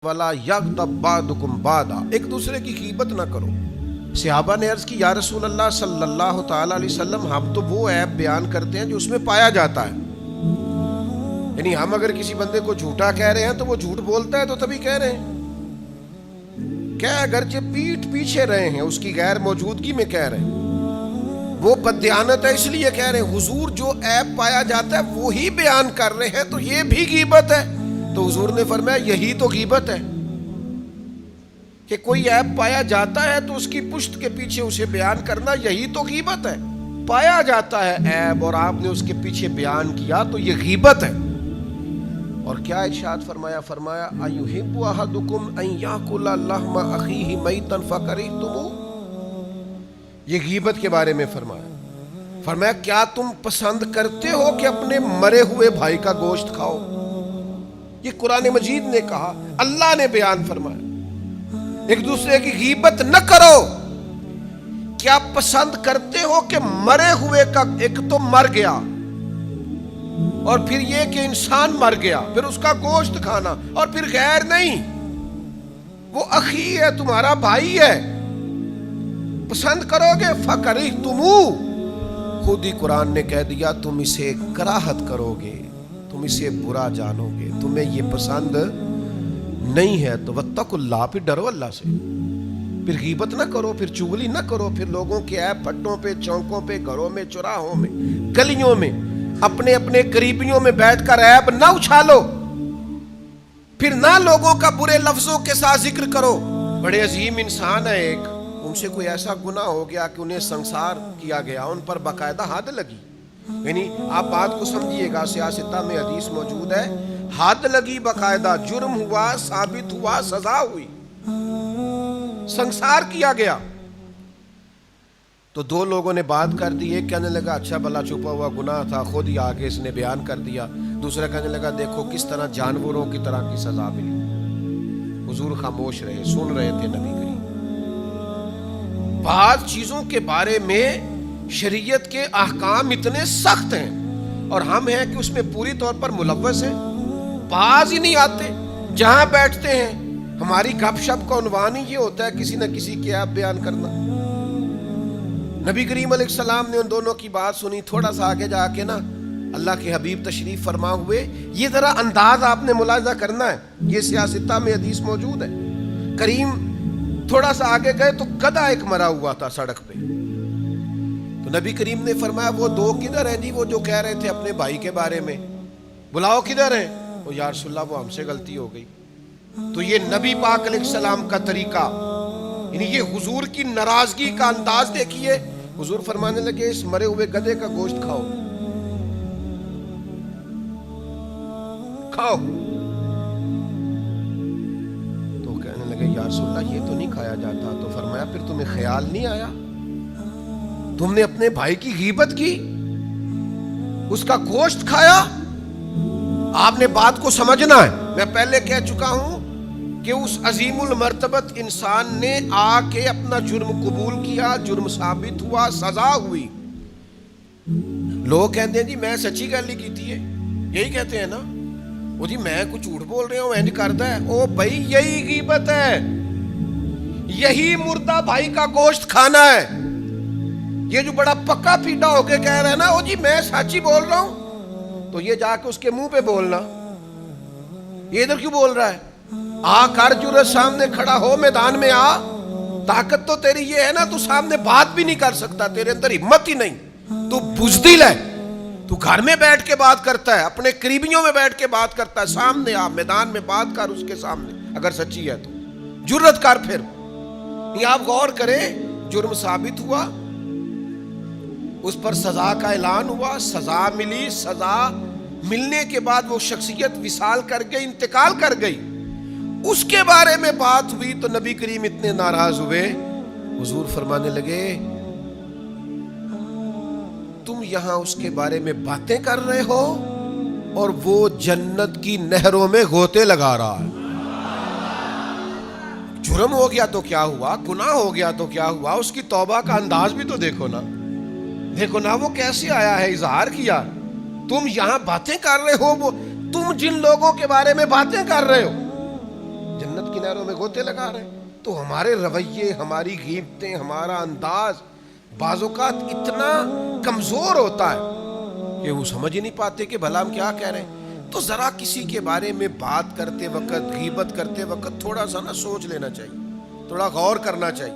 वला यग़्तब बादुकुम बादा, एक दूसरे की गीबत ना करो। सहाबा ने अर्ज की या रसूल अल्लाह सल्लल्लाहु ताला अलैहि वसल्लम, हम तो वो ऐप बयान करते हैं जो उसमें पाया जाता है। यानी हम अगर किसी बंदे को झूठा कह रहे हैं तो वो झूठ बोलता है तो तभी कह रहे हैं। क्या अगरचे पीठ पीछे रहे हैं, उसकी गैर मौजूदगी में कह रहे हैं, वो बददियानत है इसलिए कह रहे हैं। हुजूर जो ऐप पाया जाता है वो ही बयान कर रहे हैं तो ये भी गीबत है। तो हुजूर ने फरमाया यही तो गीबत है कि कोई ऐप पाया जाता है तो उसकी पुश्त के पीछे उसे बयान करना, यही तो गीबत है। पाया जाता है ऐप और आपने उसके पीछे बयान किया तो ये गीबत है। और क्या इरशाद फरमाया, फरमाया अयुहिब्बु अहदुकुम अन याकुला लहमा अखीहि मैतन फकरिहतुमू, ये गीबत के बारे में फरमाया। फरमाया क्या तुम पसंद करते हो कि अपने मरे हुए भाई का गोश्त खाओ? ये कुरान मजीद ने कहा, अल्लाह ने बयान फरमाया एक दूसरे की गीबत न करो। क्या पसंद करते हो कि मरे हुए का, एक तो मर गया और फिर ये कि इंसान मर गया, फिर उसका गोश्त खाना, और फिर गैर नहीं, वो अखी है, तुम्हारा भाई है, पसंद करोगे? फकरिहतुमू, खुद ही कुरान ने कह दिया तुम इसे कराहत करोगे, तुम इसे बुरा जानोगे, तुम्हें ये पसंद नहीं है। तो वत्तकुल्लाह, फिर डरो अल्लाह से, फिर गीबत ना करो, फिर चुगली ना करो, फिर लोगों के ऐप फट्टों पे, चौकों पे, घरों में, चौराहों में, गलियों में, अपने अपने करीबियों में बैठकर ऐप ना उछालो, फिर ना लोगों का बुरे लफ्जों के साथ जिक्र करो। बड़े अजीम इंसान है एक, उनसे कोई ऐसा गुनाह हो गया कि उन्हें संसार किया गया, उन पर बाकायदा हद लगी। यानी आप बात को समझिएगा, सियासत में हदीस मौजूद है, हद लगी बाकायदा, जुर्म हुआ, साबित हुआ, सजा हुई, संसार किया गया। तो दो लोगों ने बात कर दी, एक कहने लगा अच्छा भला छुपा हुआ गुनाह था, खुद ही आगे इसने बयान कर दिया। दूसरा कहने लगा देखो किस तरह जानवरों की तरह की सजा मिली। हुजूर खामोश रहे, सुन रहे थे नबी करीम। बात चीजों के बारे में शरीयत के अहकाम इतने सख्त हैं और हम हैं कि उसमें पूरी तौर पर मुलव्वस हैं, बाज ही नहीं आते। जहां बैठते हैं हमारी गपशप का उन्वान ही ये होता है किसी न किसी के ऐप बयान करना। नबी करीम अलैहिस्सलाम ने उन दोनों की बात सुनी। थोड़ा सा आगे जाके ना अल्लाह के हबीब तशरीफ फरमा हुए, ये जरा अंदाज आपने मुलाजा करना है, ये सियासत में हदीस मौजूद है। करीम थोड़ा सा आगे गए तो गधा एक मरा हुआ था सड़क पे। तो नबी करीम ने फरमाया वो दो किधर हैं जी, वो जो कह रहे थे अपने भाई के बारे में, बुलाओ किधर हैं? वो या रसूलल्लाह वो हमसे गलती हो गई। तो ये नबी पाक अलैहिस्सलाम का तरीका, यानी ये हुजूर की नाराजगी का अंदाज देखिए। हुजूर फरमाने लगे इस मरे हुए गधे का गोश्त खाओ, खाओ। तो कहने लगे या रसूलल्लाह ये तो नहीं खाया जाता। तो फरमाया फिर तुम्हें ख्याल नहीं आया, तुमने अपने भाई की गीबत की, उसका गोश्त खाया? आपने बात को समझना है। मैं पहले कह चुका हूं कि उस अजीमुल मर्तबत इंसान ने आके अपना जुर्म कबूल किया, जुर्म साबित हुआ, सजा हुई। लोग कहते हैं जी मैं सच्ची गल ही की थी, यही कहते हैं ना, वो जी मैं कुछ झूठ बोल रहा हूं, इंज करता है। ओ भाई यही गीबत है, यही मुर्दा भाई का गोश्त खाना है। ये जो बड़ा पक्का पीटा होके कह रहा है ना, ओ जी मैं सच्ची बोल रहा हूं, तो ये जाके उसके मुंह पे बोलना, ये इधर क्यों बोल रहा है? आ कर जुर्रत सामने खड़ा हो, मैदान में आ। ताकत तो तेरी ये है ना, तू सामने बात भी नहीं कर सकता, तेरे अंदर हिम्मत ही नहीं, तू बुज़दिल है, तू घर में बैठ के बात करता है, अपने करीबियों में बैठ के बात करता है। सामने आ, मैदान में बात कर उसके सामने, अगर सच्ची है तो जुर्रत कर। फिर ये आप गौर करें, जुर्म साबित हुआ, उस पर सजा का ऐलान हुआ, सजा मिली, सजा मिलने के बाद वो शख्सियत विसाल कर गई, इंतकाल कर गई। उसके बारे में बात हुई तो नबी करीम इतने नाराज हुए, हुजूर फरमाने लगे तुम यहां उसके बारे में बातें कर रहे हो और वो जन्नत की नहरों में गोते लगा रहा है। जुर्म हो गया तो क्या हुआ, गुनाह हो गया तो क्या हुआ, उसकी तौबा का अंदाज भी तो देखो ना, देखो ना वो कैसे आया है, इजहार किया। तुम यहां बातें कर रहे हो, वो तुम जिन लोगों के बारे में बातें कर रहे हो نہروں میں گوتے لگا رہے ہیں. تو ہمارے رویے، ہماری غیبتیں، ہمارا انداز بعض اوقات اتنا کمزور ہوتا ہے کہ وہ سمجھ ہی نہیں پاتے کہ بھلا ہم کیا کہہ رہے ہیں. تو ذرا کسی کے بارے میں بات کرتے وقت، غیبت کرتے وقت تھوڑا سا نا سوچ لینا چاہیے، تھوڑا غور کرنا چاہیے.